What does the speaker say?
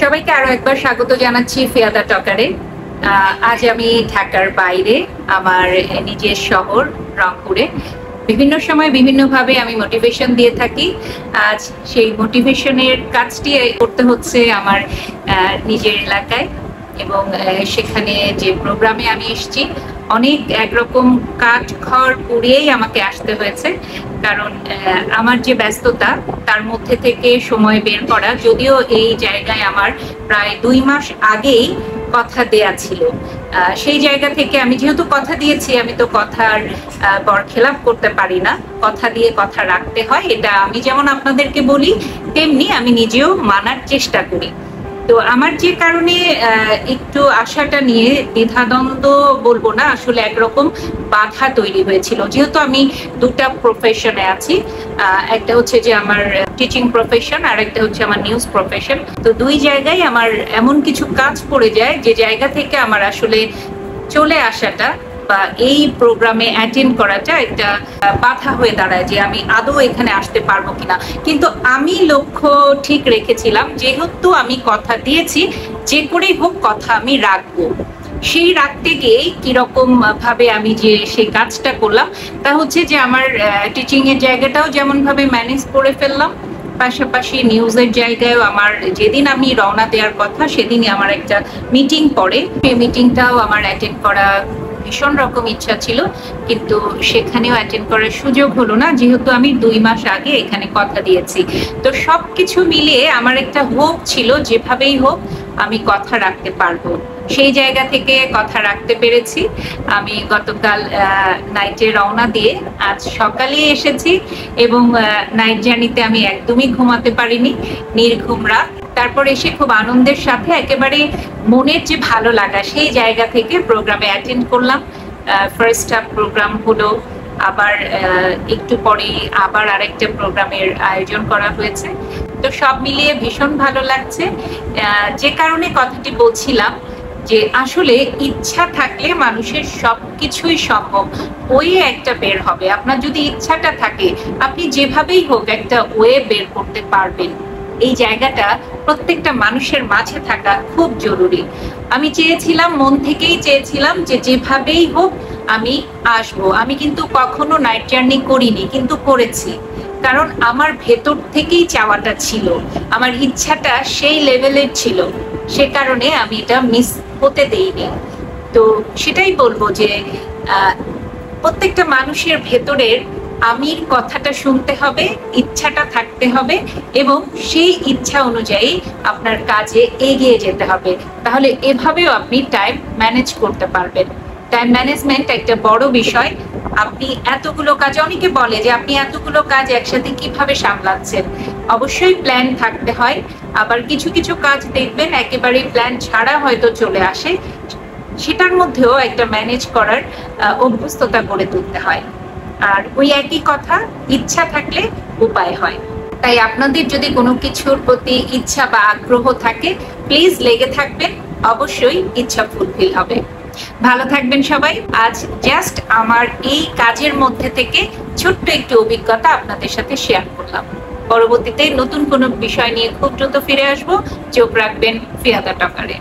সবাইকে আরো একবার স্বাগত জানাচ্ছি ফিয়াদা টকারে। আজ আমি ঢাকার বাইরে আমার নিজের শহর রংপুরে বিভিন্ন সময় বিভিন্নভাবে আমি মোটিভেশন দিয়ে থাকি। আজ সেই মোটিভেশনের কাজটি করতে হচ্ছে আমার নিজের এলাকায়, এবং সেখানে যে প্রোগ্রামে আমি এসেছি অনেক একরকম কাঠ খড় পুড়িয়েই আমাকে আসতে হয়েছে, কারণ আমার যে ব্যস্ততা তার মধ্যে থেকে সময় বের করা, যদিও এই জায়গায় আমার প্রায় 2 মাস আগেই কথা দেয়া ছিল। সেই জায়গা থেকে আমি যেহেতু কথা দিয়েছি, আমি তো কথার বরখেলাপ করতে পারি না, কথা দিয়ে কথা রাখতে হয়। এটা আমি যেমন আপনাদেরকে বলি, তেমনি আমি নিজেও মানার চেষ্টা করি। তো আমার যে কারণে একটু আশাটা নিয়ে দ্বিধাদ্বন্দ্ব বলবো না, আসলে একরকম বাধা তৈরি হয়েছিল। যেহেতু আমি দুটা প্রফেশনে আছি, একটা হচ্ছে যে আমার টিচিং প্রফেশন, আর একটা হচ্ছে আমার নিউজ প্রফেশন। তো দুই জায়গায় আমার এমন কিছু কাজ পড়ে যায় যে জায়গা থেকে আমার আসলে চলে আসাটা বা এই প্রোগ্রামে অ্যাটেন্ড করাটা একটা বাধা হয়ে দাঁড়ায় যে আমি আদৌ এখানে আসতে পারবো কিনা। কিন্তু আমি লক্ষ্য ঠিক রেখেছিলাম, যেহেতু আমি কথা দিয়েছি যে করেই হোক কথা আমি রাখবো। সেই রাখতে গিয়ে কিরকম ভাবে আমি যে সেই কাজটা করলাম তা হচ্ছে যে আমার টিচিং এর জায়গাটাও যেমন ভাবে ম্যানেজ করে ফেললাম, পাশাপাশি নিউজের জায়গায়ও আমার যেদিন আমি রওনা দেওয়ার কথা সেদিনই আমার একটা মিটিং পড়ে। সেই মিটিংটাও আমার অ্যাটেন্ড করা ভীষণ রকম ইচ্ছা ছিল, কিন্তু সেখানেও অ্যাটেন্ড করার সুযোগ হলো না, যেহেতু আমি 2 মাস আগে এখানে কথা দিয়েছি। তো সবকিছু মিলিয়ে আমার একটা হোপ ছিল যেভাবেই হোক আমি কথা রাখতে পারবো। সেই জায়গা থেকে কথা রাখতে পেরেছি। আমি গতকাল নাইটে রওনা দিয়ে আজ সকালে এসেছি, এবং নাইট জার্নিতে আমি একদমই ঘুমাতে পারিনি, নির্ঘুম রাত। তারপর এসে খুব আনন্দের সাথে একেবারে মনের যে ভালো লাগা সেই জায়গা থেকে প্রোগ্রামে অ্যাটেন্ড করলাম। ফার্স্ট হাফ প্রোগ্রাম হলো, আবার একটু পরে আবার আরেকটা প্রোগ্রামের আয়োজন করা হয়েছে। তো সব মিলিয়ে ভীষণ ভালো লাগছে। যে কারণে কথাটি বলছিলাম যে আসলে ইচ্ছা থাকলে মানুষের সবকিছুই সম্ভব, ওয়ে একটা বের হবে। আপনার যদি ইচ্ছাটা থাকে আপনি যেভাবেই হোক একটা ওয়ে বের করতে পারবেন। এই জায়গাটা প্রত্যেকটা মানুষের মাঝে থাকা খুব জরুরি। আমি চেয়েছিলাম, মন থেকেই চেয়েছিলাম যে যেভাবেই হোক আমি আসবো। আমি কিন্তু কখনো নাইট জার্নি করিনি, কিন্তু করেছি, কারণ আমার ভেতর থেকেই চাওয়াটা ছিল, আমার ইচ্ছাটা সেই লেভেলের ছিল। সে কারণে আমি এটা মিস হতে দেইনি। তো সেটাই বলবো যে প্রত্যেকটা মানুষের ভেতরের আমির কথাটা শুনতে হবে, ইচ্ছাটা থাকতে হবে, এবং সেই ইচ্ছা অনুযায়ী আপনার কাজে এগিয়ে যেতে হবে। তাহলে এভাবেও আপনি টাইম ম্যানেজ করতে পারবেন। টাইম ম্যানেজমেন্ট একটা বড় বিষয়। আপনি এতগুলো কাজ, অনেকে বলে যে আপনি এতগুলো কাজ একসাথে কিভাবে সামলাচ্ছেন। অবশ্যই প্ল্যান থাকতে হয়, আবার কিছু কিছু কাজ দেখবেন একেবারে প্ল্যান ছাড়া হয়তো চলে আসে, সেটার মধ্যেও একটা ম্যানেজ করার অভ্যস্ততা গড়ে তুলতে হয়। আর ওই একই কথা, ইচ্ছা থাকলে উপায় হয়। তাই আপনাদের যদি কোনো কিছুর প্রতি ইচ্ছা বা আগ্রহ থাকে, প্লিজ লেগে থাকবেন, অবশ্যই ইচ্ছা ফুলফিল হবে। ভালো থাকবেন সবাই। আজ জাস্ট আমার এই কাজের মধ্যে থেকে ছোট্ট একটু অভিজ্ঞতা আপনাদের সাথে শেয়ার করলাম। পরবর্তীতে নতুন কোনো বিষয় নিয়ে খুব দ্রুত ফিরে আসবো। চোখ রাখবেন ফিয়াদা টকারে।